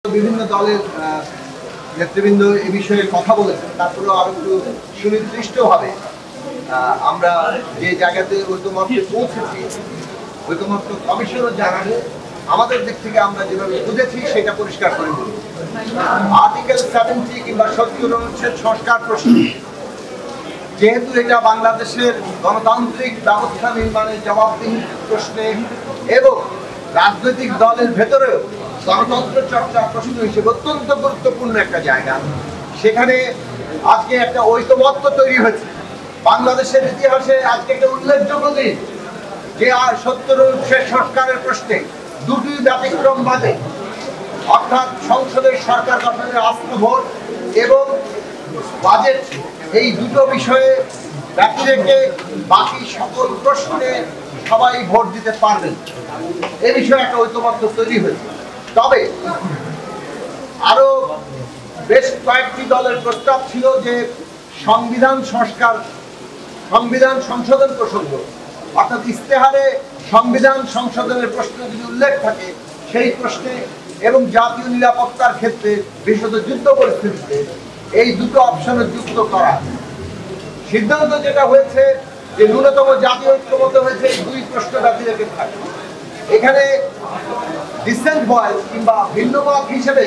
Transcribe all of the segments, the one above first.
বিভিন্ন দলের নেতৃবৃন্দ এই বিষয়ে কথা বলেছেন, তারপরেও আরো একটু সুনির্দিষ্টভাবে আমরা যে জায়গাতে ঐকমত্যে পৌঁছেছি, ঐকমত্য কমিশনও জানাবে আমাদের দিক থেকে আমরা যেভাবে বুঝেছি সেটা পরিষ্কার করে বলি। আর্টিকেল 70 কিংবা 70 অনুচ্ছেদ সংস্কার প্রশ্ন, যেহেতু এটা বাংলাদেশের গণতান্ত্রিক ব্যবস্থা নির্মাণের জবাবদিহি প্রশ্নে এবং রাজনৈতিক দলের ভেতরেও গণতন্ত্র চর্চা প্রশ্ন হিসেবে অত্যন্ত গুরুত্বপূর্ণ একটা জায়গা, সেখানে আজকে একটা ঐকমত্য তৈরি হয়েছে। বাংলাদেশের ইতিহাসে আজকে একটা উল্লেখযোগ্য দিন যে 70 অনুচ্ছেদ সংস্কারের প্রশ্নে দুটি ব্যতিক্রম বাদে, অর্থাৎ সংসদের সরকার গঠনের আস্থা ভোট এবং বাজেট, এই দুটো বিষয়ে বাকি রেখে বাকি সকল প্রশ্নে সবাই ভোট দিতে পারবেন, এ বিষয়ে একটা ঐকমত্য তৈরি হয়েছে। তবে আরো বেশ কয়েকটি দলের প্রস্তাব ছিল যে সংবিধান সংস্কার, সংবিধান সংশোধন প্রসঙ্গ, অর্থাৎ ইস্তেহারে সংবিধান সংশোধনের প্রশ্ন যদি উল্লেখ থাকে সেই প্রশ্নে এবং জাতীয় নিরাপত্তার ক্ষেত্রে বিশেষত যুদ্ধ পরিস্থিতিতে এই দুটো অপশনে যুক্ত করা। সিদ্ধান্ত যেটা হয়েছে যে ন্যূনতম জাতীয় ঐক্যমত্য হয়েছে এই দুই প্রশ্ন বাকি রেখে থাকে। এখানে ডিসেন্ট ভয়েস কিংবা ভিন্নমত হিসেবে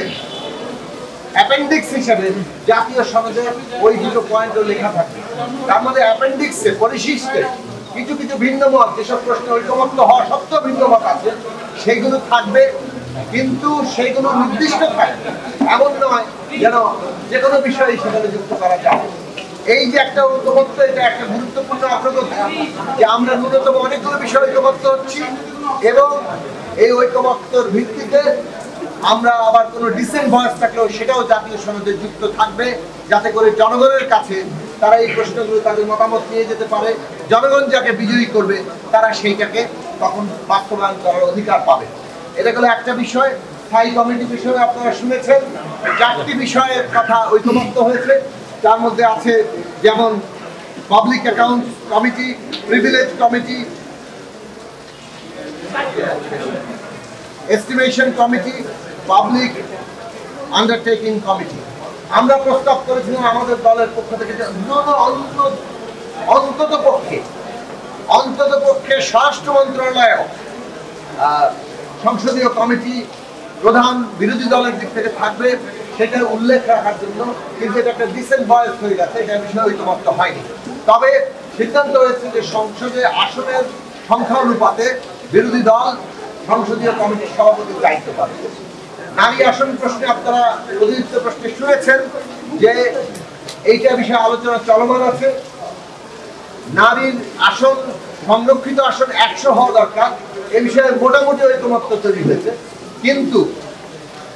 অ্যাপেন্ডিক্স হিসেবে জাতীয় সনদে ওই দুটো পয়েন্টও লেখা থাকে। তার মধ্যে অ্যাপেন্ডিক্সে পরিশিষ্টে কিছু কিছু ভিন্নমত, যেসব প্রশ্নে ঐকমত্য হওয়া সত্ত্বেও ভিন্নমত আছে সেগুলো থাকবে, কিন্তু সেগুলো নির্দিষ্ট থাকবে, এমন নয় যেন যে কোনো বিষয়ে সেখানে যুক্ত করা যায়। এই যে একটা ঐকমত্য, এটা একটা গুরুত্বপূর্ণ অগ্রগতি যে আমরা ন্যূনতম অনেকগুলো বিষয়ে ঐকমত্য হচ্ছি এবং এই ঐকমত্যর ভিত্তিতে আমরা আবার কোনো ডিসেন্ট ভয়েস থাকলেও সেটাও জাতীয় সনদে যুক্ত থাকবে, যাতে করে জনগণের কাছে তারা এই প্রশ্নগুলো তাদের মতামত নিয়ে যেতে পারে। জনগণ যাকে বিজয়ী করবে তারা সেইটাকে তখন বাস্তবায়ন করার অধিকার পাবে। এটা হলো একটা বিষয়। স্থায়ী কমিটি বিষয়ে আপনারা শুনেছেন 4টি বিষয়ের কথা ঐকমত্য হয়েছে। তার মধ্যে আছে যেমন public accounts committee, privilege committee, estimation committee, public undertaking committee. আমরা প্রস্তাব করেছিলাম আমাদের দলের পক্ষ থেকে যে অন্তত পক্ষে স্বরাষ্ট্র মন্ত্রণালয় সংসদীয় কমিটি প্রধান বিরোধী দলের দিক থেকে থাকবে, সেটা উল্লেখ রাখার জন্য, কিন্তু এটা একটা ডিসেন্ট ভয়েস হয়ে গেছে, এটা বিষয়ে ঐকমত্য হয়নি। তবে সিদ্ধান্ত হয়েছে যে সংসদে আসনের সংখ্যা অনুপাতে বিরোধী দল সংসদীয় কমিটির সভাপতির দায়িত্ব পাবে। নারী আসন প্রশ্নে আপনারা প্রতিনিধিত্ব প্রশ্নে শুনেছেন যে এইটা বিষয়ে আলোচনা চলমান আছে। নারীর আসন, সংরক্ষিত আসন 100 হওয়া দরকার, এ বিষয়ে মোটামুটি ঐকমত্য তৈরি হয়েছে, কিন্তু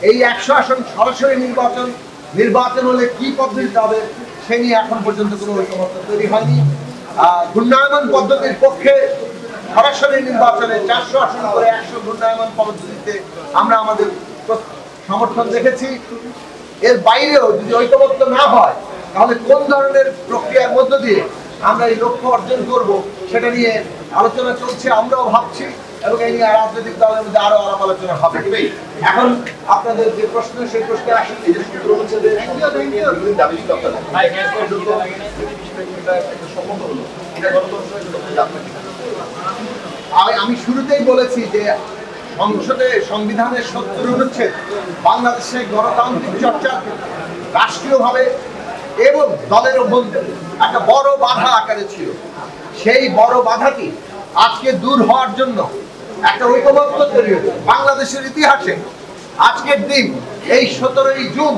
এই 100 আসন সরাসরি নির্বাচন হলে কি পদ্ধতিতে হবে সে নিয়ে এখন পর্যন্ত কোনো ঐকমত্য তৈরি হয়নি। ঘূর্ণায়মান পদ্ধতির পক্ষে সরাসরি নির্বাচনে 400 আসন করে 100 ঘূর্ণায়মান পদ্ধতিতে আমরা আমাদের সমর্থন দেখেছি। এর বাইরেও যদি ঐকমত্য না হয় তাহলে কোন ধরনের প্রক্রিয়ার মধ্য দিয়ে আমরা এই লক্ষ্য অর্জন করব সেটা নিয়ে আলোচনা চলছে, আমরাও ভাবছি, এবং এই নিয়ে রাজনৈতিক দলের মধ্যে আরো আলাপ আলোচনা হবে। এখন আপনাদের যে প্রশ্ন সেই প্রশ্নে আসেন। আমি শুরুতেই বলেছি যে সংসদে সংবিধানের 70 অনুচ্ছেদ বাংলাদেশের গণতান্ত্রিক চর্চার রাষ্ট্রীয়ভাবে এবং দলের মধ্যে একটা বড় বাধা আকারে ছিল। সেই বড় বাধাটি আজকে দূর হওয়ার জন্য একটা ঐকমত্য তৈরি হয়েছে। বাংলাদেশের ইতিহাসে আজকের দিন এই 17ই জুন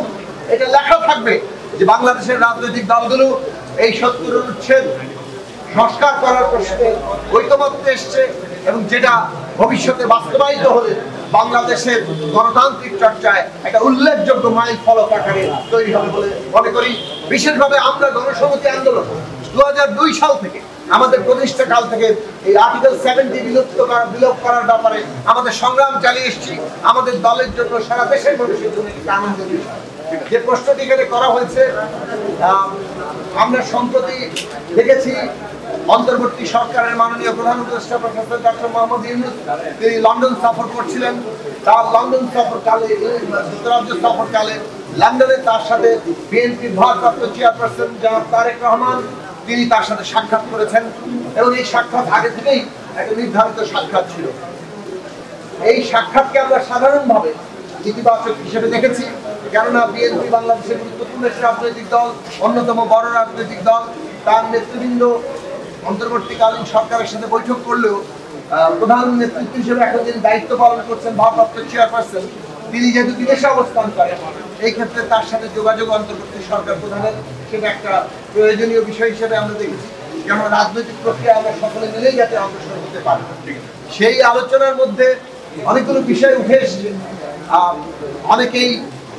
এটা লেখা থাকবে যে বাংলাদেশের রাজনৈতিক দলগুলো এই 70 অনুচ্ছেদ সংস্কার করার প্রশ্নে ঐকমত্যে এসছে, এবং যেটা ভবিষ্যতে বাস্তবায়িত হলে বাংলাদেশের গণতান্ত্রিক চর্চায় একটা উল্লেখযোগ্য মাইল ফলক আকারে তৈরি হবে বলে মনে করি। বিশেষভাবে আমরা গণসংহতি আন্দোলন 2002 সাল থেকে, আমাদের প্রতিষ্ঠা কাল থেকে এই আর্টিকেল 70 বিলোপ করার ব্যাপারে আমাদের সংগ্রাম চালিয়ে এসেছি। আমাদের দলের জন্য, সারা দেশের মানুষের জন্য একটা আনন্দের বিষয় যে প্রশ্নটি এখানে করা হয়েছে। আমরা সম্প্রতি দেখেছি অন্তর্বর্তী সরকারের মাননীয় প্রধান উপদেষ্টা প্রফেসর ডক্টর মোহাম্মদ ইউনূস তিনি লন্ডন সফর করছিলেন। তার লন্ডন সফরকালে, যুক্তরাজ্য সফরকালে লন্ডনে তার সাথে বিএনপির ভারপ্রাপ্ত চেয়ারপারসন জনাব তারেক রহমান তিনি তার সাথে সাক্ষাৎ করেছেন এবং এই সাক্ষাৎ আগে থেকেই একটা নির্ধারিত সাক্ষাৎ ছিল। এই সাক্ষাৎকে আমরা সাধারণভাবে ইতিবাচক হিসেবে দেখেছি, কেননা বিএনপি বাংলাদেশের গুরুত্বপূর্ণ একটি রাজনৈতিক দল, অন্যতম বড় রাজনৈতিক দল। তার নেতৃবৃন্দ অন্তর্বর্তীকালীন সরকারের সাথে বৈঠক করলেও প্রধান নেতৃত্ব হিসেবে এখন যিনি দায়িত্ব পালন করছেন ভারপ্রাপ্ত চেয়ারপারসন, তিনি যেহেতু বিদেশে অবস্থান করেন, এই ক্ষেত্রে তার সাথে যোগাযোগ অন্তর্বর্তী সরকার প্রধানের সেটা একটা প্রয়োজনীয় বিষয় হিসেবে আমরা দেখেছি, যেমন রাজনৈতিক প্রক্রিয়া আমরা সকলে মিলেই যাতে অগ্রসর হতে পারি। সেই আলোচনার মধ্যে অনেকগুলো বিষয় উঠে এসছে। অনেকেই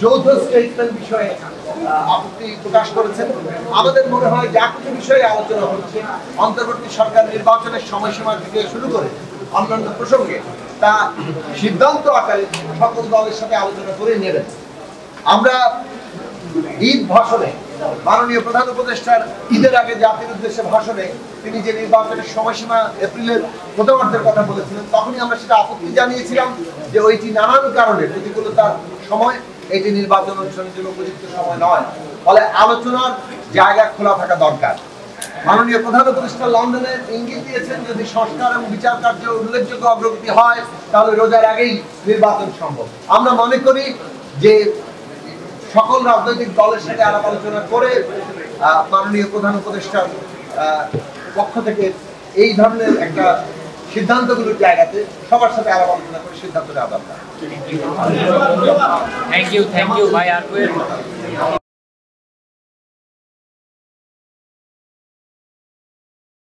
যৌথ স্টেটমেন্ট বিষয়ে আপত্তি প্রকাশ করেছেন। আমাদের মনে হয় যা কিছু বিষয়ে আলোচনা হচ্ছে, অন্তর্বর্তী সরকার নির্বাচনের সময়সীমা থেকে শুরু করে অন্যান্য প্রসঙ্গে তা সিদ্ধান্ত আকারে সকল দলের সাথে আলোচনা করে নেবেন। আমরা ঈদ ভাষণে মাননীয় প্রধান উপদেষ্টার ঈদের আগে জাতির উদ্দেশ্যে ভাষণে তিনি যে নির্বাচনের সময়সীমা এপ্রিলের প্রথমার্ধের কথা বলেছিলেন, তখনই আমরা সেটা আপত্তি জানিয়েছিলাম যে ওইটি নানান কারণে প্রতিকূলতার সময় এটি নির্বাচন অনুষ্ঠানের জন্য উপযুক্ত সময় নয়, ফলে আলোচনার জায়গা খোলা থাকা দরকার। মাননীয় প্রধান উপদেষ্টা লন্ডনে ইঙ্গিত দিয়েছেন যদি সংস্কার এবং বিচার কার্য উল্লেখযোগ্য অগ্রগতি হয় তাহলে রোজার আগেই নির্বাচন সম্ভব। আমরা মনে করি যে সকল রাজনৈতিক দলের সাথে আলাপ আলোচনা করে মাননীয় প্রধান উপদেষ্টার পক্ষ থেকে এই ধরনের একটা সিদ্ধান্তগুলোর জায়গাতে সবার সাথে আলাপ আলোচনা করে সিদ্ধান্ত নেওয়া দরকার। থ্যাংক ইউ ভাই। আর